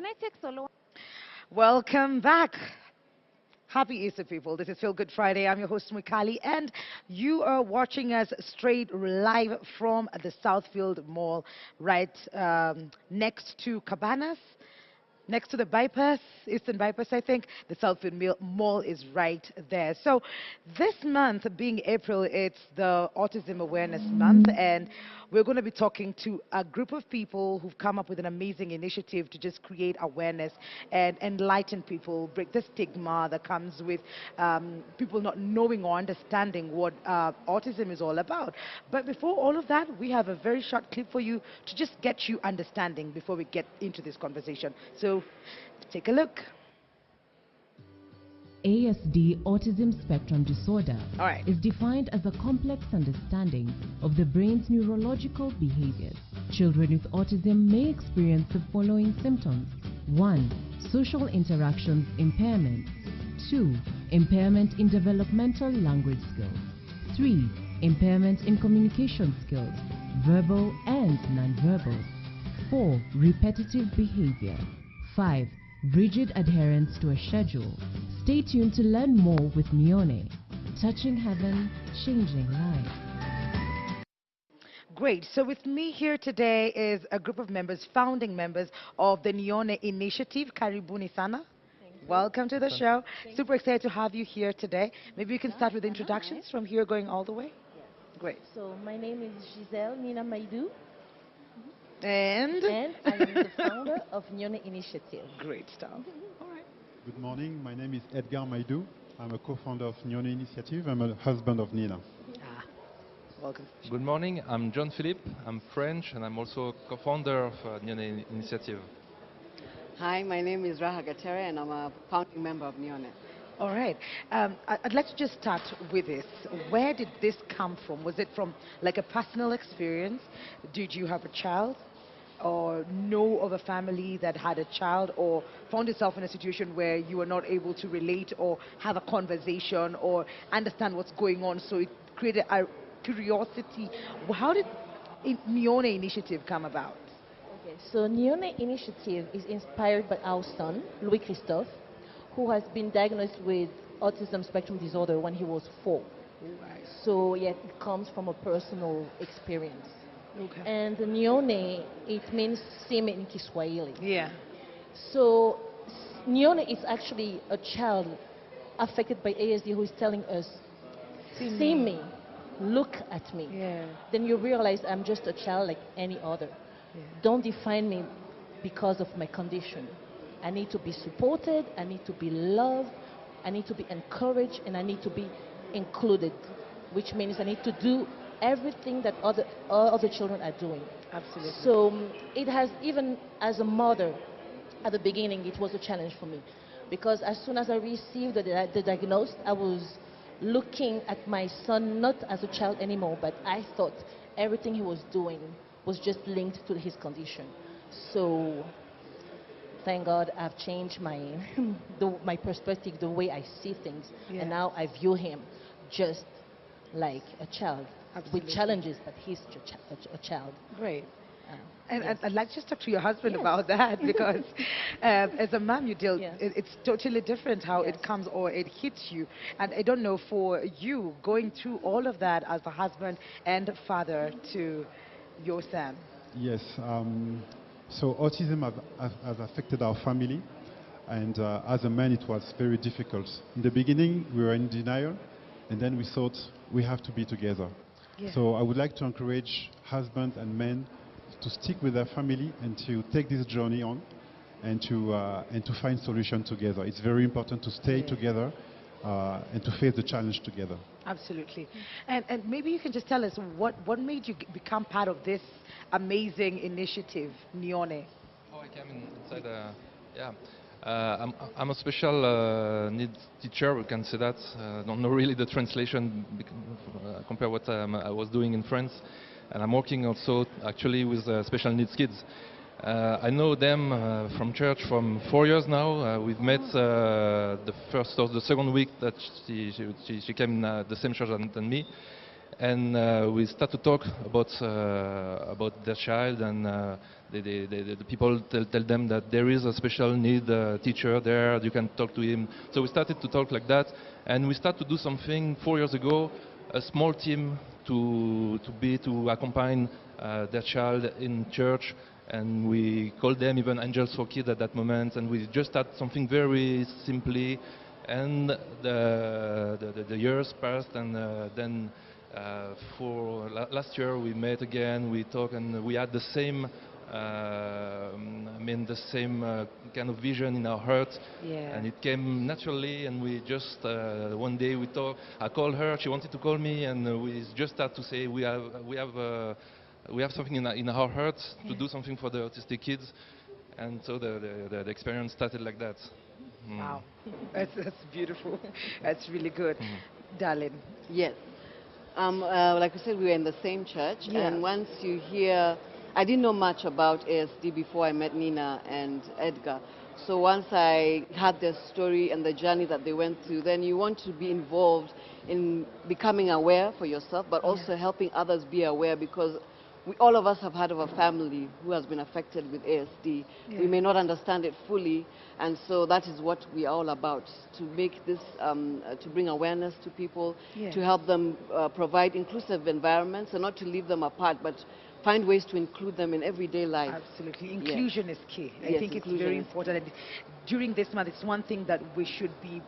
Can I take solo? Welcome back. Happy Easter, people. This is Feel Good Friday. I'm your host, Mikali, and you are watching us straight live from the Southfield Mall, right next to Cabanas. Next to the bypass, Eastern Bypass, I think, the Southfield Mall is right there. So this month, being April, it's the Autism Awareness Month, and we're going to be talking to a group of people who've come up with an amazing initiative to just create awareness and enlighten people, break the stigma that comes with people not knowing or understanding what autism is all about. But before all of that, we have a very short clip for you to just get you understanding before we get into this conversation. So take a look. ASD, autism spectrum disorder, All right. is defined as a complex understanding of the brain's neurological behaviors. Children with autism may experience the following symptoms. 1. Social interactions impairment. 2. Impairment in developmental language skills. 3. Impairment in communication skills, verbal and nonverbal. 4. Repetitive behavior. 5. Rigid adherence to a schedule. Stay tuned to learn more with Nione. Touching heaven, changing lives. Great. So with me here today is a group of members, founding members of the Nione Initiative. Karibuni sana. Welcome to the show. Super excited to have you here today. Maybe you can start with introductions from here going all the way. Great. So my name is Giselle Nina Maidou, And and I am the founder of Nione Initiative. great stuff. All right. Good morning. My name is Edgar Maidou. I'm a co-founder of Nione Initiative. I'm a husband of Nina. Welcome. Good morning, I'm John Philippe, I'm French and I'm also co-founder of Nione Initiative. Hi, my name is Raha Gatere and I'm a founding member of Nione. All right. I'd like to just start with this. Where did this come from? Was it from like a personal experience? Did you have a child? Or know of a family that had a child, or found yourself in a situation where you were not able to relate or have a conversation or understand what's going on, so it created a curiosity? How did Nione Initiative come about? Okay, so Nione Initiative is inspired by our son, Louis Christophe, who has been diagnosed with autism spectrum disorder when he was 4. So yeah, it comes from a personal experience. Okay. And Nione, it means same in Kiswahili. Yeah. So Nione is actually a child affected by ASD who is telling us, see me, look at me. Yeah. Then you realize I'm just a child like any other. Yeah. Don't define me because of my condition. I need to be supported, I need to be loved, I need to be encouraged, and I need to be included, which means I need to do everything that other children are doing. Absolutely. So it has, even as a mother, at the beginning, it was a challenge for me. Because as soon as I received the diagnosis, I was looking at my son not as a child anymore, but I thought everything he was doing was just linked to his condition. So thank God I've changed my, my perspective, the way I see things. Yeah. And now I view him just like a child. Absolutely. With challenges, but he's a child. Great. And Yes. I'd like to just talk to your husband Yes. about that, because as a mom, you deal, Yes. it's totally different how Yes. it comes or it hits you. And I don't know, for you, going through all of that as a husband and father to your son. Yes. So autism has affected our family, and as a man, it was very difficult. In the beginning, we were in denial, and then we thought we have to be together. Yeah. So I would like to encourage husbands and men to stick with their family and to take this journey on, and to find solutions together. It's very important to stay together and to face the challenge together. Absolutely. And maybe you can just tell us what made you become part of this amazing initiative, Nione? Oh, I came inside, yeah. I'm a special needs teacher, we can say that. Don't know really the translation compared what I was doing in France. And I'm working also actually with special needs kids. I know them from church from 4 years now. We've met the first or the second week that she came in the same church than me. and we start to talk about their child, and the people tell them that there is a special need teacher there, you can talk to him. So we started to talk like that, and we started to do something 4 years ago, a small team to accompany their child in church, and we called them even Angels for Kids at that moment, and we just had something very simply, and the years passed, and then for last year we met again, we talked, and we had the same the same kind of vision in our heart, and it came naturally, and we just one day we talked. I called her, she wanted to call me, and we just started to say we have something in our hearts to do something for the autistic kids, and so the experience started like that. Wow, that's beautiful. That's really good, darling. Yes. Like I said, we were in the same church, and once you hear, I didn't know much about ASD before I met Nina and Edgar. So once I had their story and the journey that they went through, then you want to be involved in becoming aware for yourself, but also helping others be aware, because all of us have heard of a family who has been affected with ASD. We may not understand it fully, and so that is what we are all about, to make this, to bring awareness to people, to help them provide inclusive environments, and not to leave them apart, but find ways to include them in everyday life. Absolutely. Inclusion is key. I think it's very important. And during this month, it's one thing that we should be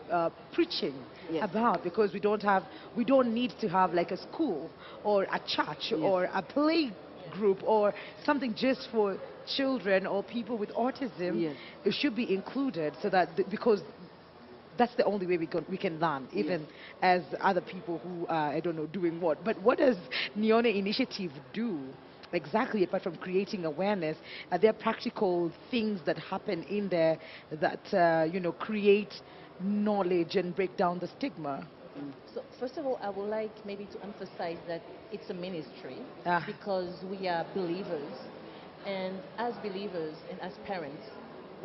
preaching about, because we don't need to have like a school or a church or a play group or something just for children or people with autism. It should be included, so that because that's the only way we can learn, even as other people who are, I don't know, doing what. But what does Nione Initiative do exactly, apart from creating awareness? Are there practical things that happen in there that create knowledge and break down the stigma? So first of all, I would like maybe to emphasize that it's a ministry, because we are believers, and as believers and as parents,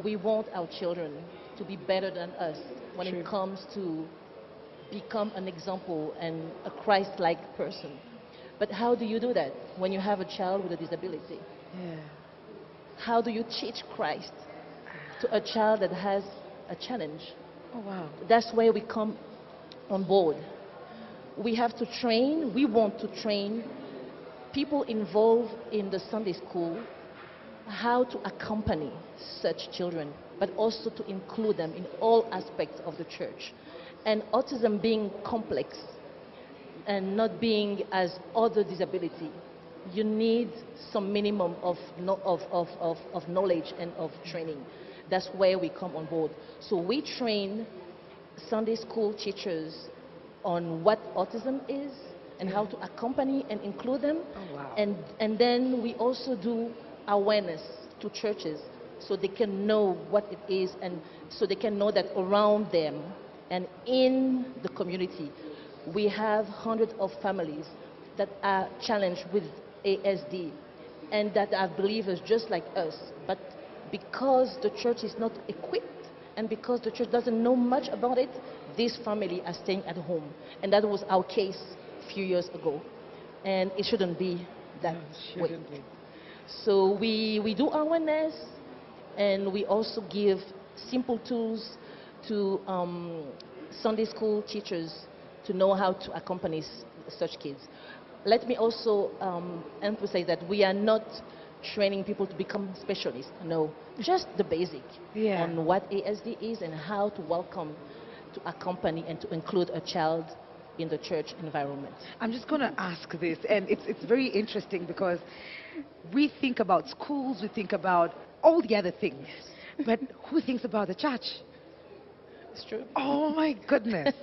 we want our children to be better than us when it comes to become an example and a Christ-like person. But how do you do that when you have a child with a disability? How do you teach Christ to a child that has a challenge? Oh, wow. That's where we come on board. We have to train, we want to train people involved in the Sunday school how to accompany such children, but also to include them in all aspects of the church. And autism being complex and not being as other disability, you need some minimum of knowledge and of training. That's where we come on board. So we train Sunday school teachers on what autism is and how to accompany and include them. Oh, wow. And then we also do awareness to churches, so they can know what it is, and so they can know that around them and in the community we have hundreds of families that are challenged with ASD and that are believers just like us, but because the church is not equipped and because the church doesn't know much about it, this family are staying at home. And that was our case a few years ago. And it shouldn't be that way. So we do awareness, and we also give simple tools to Sunday school teachers to know how to accompany such kids. Let me also emphasize that we are not training people to become specialists. No, just the basic on what ASD is and how to welcome, to accompany, and to include a child in the church environment. I'm just going to ask this, and it's very interesting, because we think about schools, we think about all the other things, but who thinks about the church? It's true. Oh my goodness.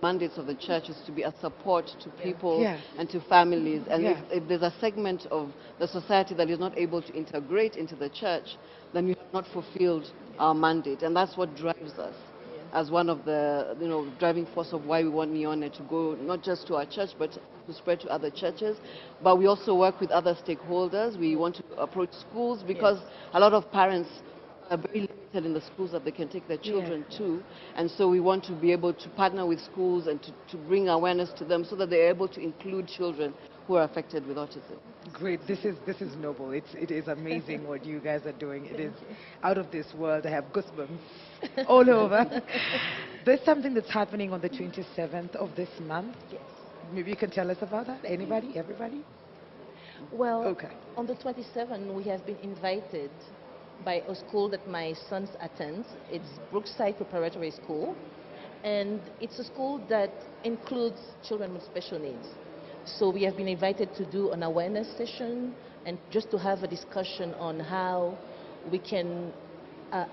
Mandates of the church is to be a support to people and to families, and if there's a segment of the society that is not able to integrate into the church, then we have not fulfilled our mandate, and that's what drives us as one of the driving force of why we want Nione to go not just to our church but to spread to other churches. But we also work with other stakeholders. We want to approach schools, because a lot of parents are very limited in the schools that they can take their children to. And so we want to be able to partner with schools and to bring awareness to them so that they're able to include children who are affected with autism. Great. This is noble. It is amazing what you guys are doing. It is out of this world. I have goosebumps all over. There's something that's happening on the 27th of this month. Yes. Maybe you can tell us about that. Anybody? Everybody? Well, Okay. on the 27th, we have been invited by a school that my sons attend. It's Brookside Preparatory School, and it's a school that includes children with special needs. So we have been invited to do an awareness session and just to have a discussion on how we can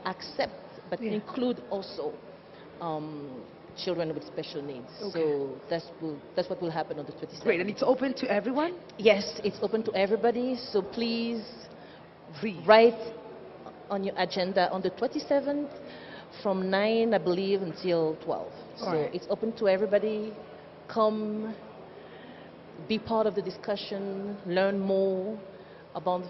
accept but include also children with special needs. Okay. So that's what will happen on the 27th. Great. And it's open to everyone? Yes, it's open to everybody. So please write on your agenda on the 27th from 9, I believe, until 12. So it's open to everybody. Come, be part of the discussion, learn more about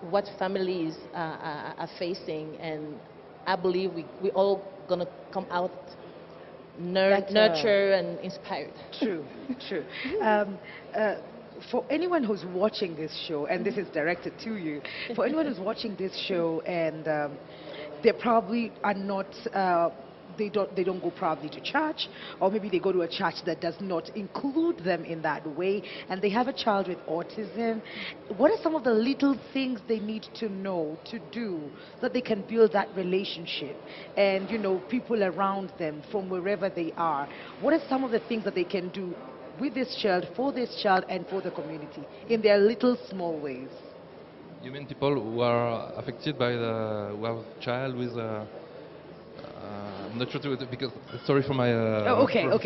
what families are facing, and I believe we all gonna come out nurtured and inspired. True, true. For anyone who's watching this show, and this is directed to you, for anyone who's watching this show and they probably are not, they don't go probably to church, or maybe they go to a church that does not include them in that way, and they have a child with autism, what are some of the little things they need to know, to do, so that they can build that relationship and, you know, people around them from wherever they are? What are some of the things that they can do with this child, and for the community in their little small ways? You mean people who are affected by who have a child with I'm not sure because sorry for my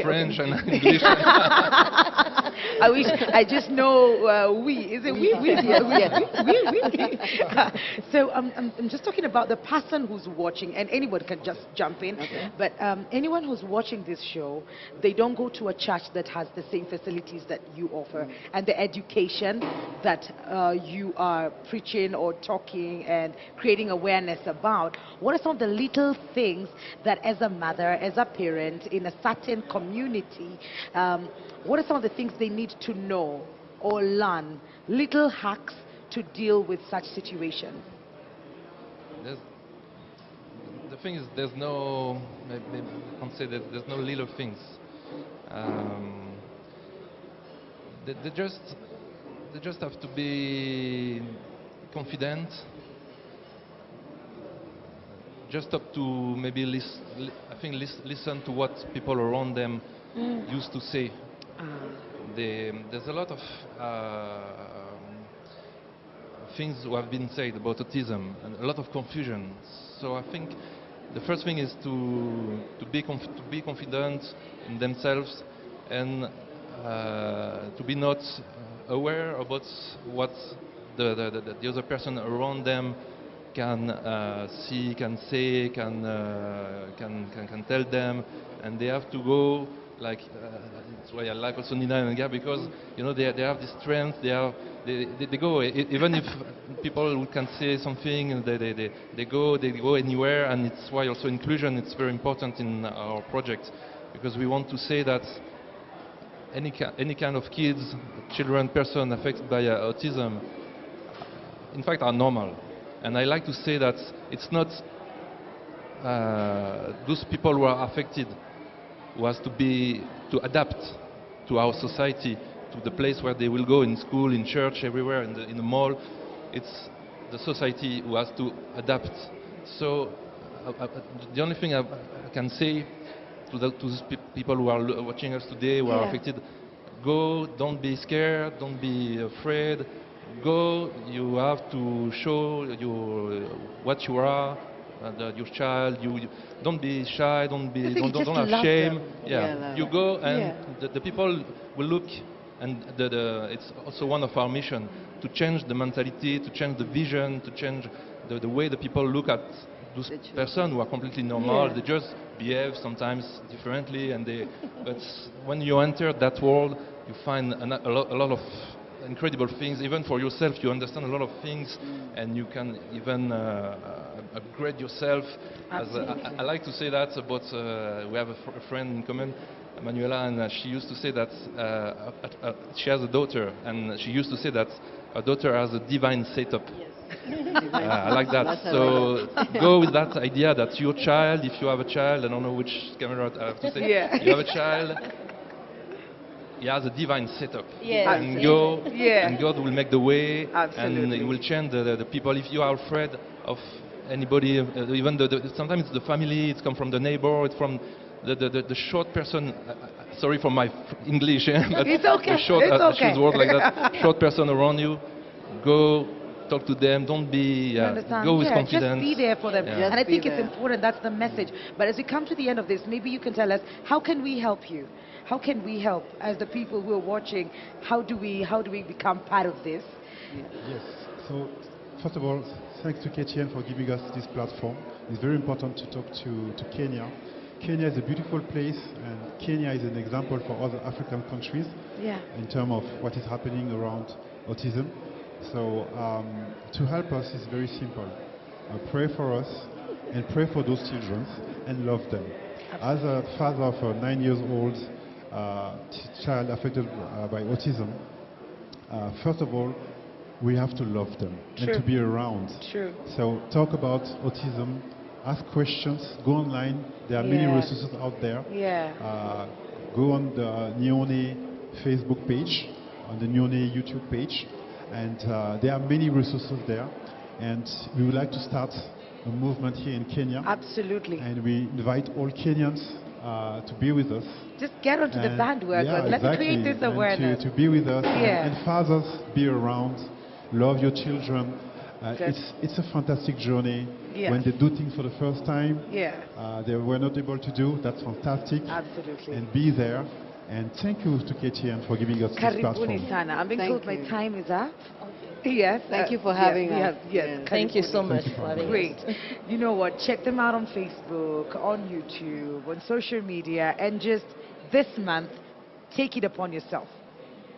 French and English. I wish I just know we. Is it we? So I'm just talking about the person who's watching, and anyone can just jump in. Okay. But anyone who's watching this show, they don't go to a church that has the same facilities that you offer, and the education that you are preaching or talking and creating awareness about. What are some of the little things that, as a mother, as a parent in a certain community, what are some of the things they need to know or learn, little hacks to deal with such situations? The thing is, there's no, maybe I can't say that there's no little things. They just have to be confident. Just up to maybe listen to what people around them used to say. There's a lot of things who have been said about autism and a lot of confusion. So I think the first thing is to be confident in themselves and to be not aware about what the other person around them can see, can say, can tell them, and they have to go like. That's why I like also Nione and Gab, because you know they have this strength. They go even if people who can say something, they go anywhere, and it's why also inclusion is very important in our project, because we want to say that any kind of kids, children, person affected by autism, in fact, are normal. And I like to say that it's not those people who are affected who has to adapt to our society, to the place where they will go, in school, in church, everywhere, in the mall. It's the society who has to adapt. So the only thing I can say to those people who are watching us today, who are affected, go, don't be scared, don't be afraid. Go, you have to show what you are, your child. You don't be shy, don't have shame. You go, and the people will look, and it's also one of our mission to change the mentality, to change the vision, to change the way the people look at those persons who are completely normal. They just behave sometimes differently, but when you enter that world, you find a lot of incredible things. Even for yourself, you understand a lot of things, and you can even upgrade yourself. I like to say that, but we have a friend in common, Manuela, and she used to say that she has a daughter, and she used to say that her daughter has a divine setup. I like that. So go with that idea that your child, if you have a child, I don't know which camera I have to say, you have a child, he has a divine setup. And go, and God will make the way, and He will change the people. If you are afraid of anybody, even sometimes it's the family, it's come from the neighbor, it's from the short person. Sorry for my English, but it's okay. The short, it's okay. I word like that. Short person around you, go. Talk to them, don't be, go with confidence. Just be there for them. Yeah. And I think it's important, that's the message. But as we come to the end of this, maybe you can tell us, how can we help you? How can we help as the people who are watching? How do we become part of this? Yes, so first of all, thanks to KTN for giving us this platform. It's very important to talk to Kenya. Kenya is a beautiful place, and Kenya is an example for other African countries in terms of what is happening around autism. So to help us is very simple. Pray for us and pray for those children and love them. As a father of a 9-year-old child affected by autism, first of all, we have to love them and to be around. So talk about autism, ask questions, go online. There are many resources out there. Go on the Nione Facebook page, on the Nione YouTube page. And there are many resources there, and we would like to start a movement here in Kenya. Absolutely. And we invite all Kenyans to be with us. Just get onto the bandwagon. Let's create this awareness. To be with us. And fathers, be around. Love your children. It's a fantastic journey. When they do things for the first time, they were not able to do. That's fantastic. Absolutely. And be there. And thank you to KTN for giving us this platform. Sana. I'm being told my time is up. Yes. Thank you for having us. Yes. Thank you so much for having us. Great. You know what? Check them out on Facebook, on YouTube, on social media, and just this month, take it upon yourself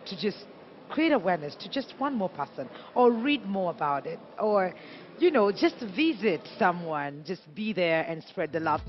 to just create awareness to just one more person, or read more about it, or, just visit someone. Just be there and spread the love.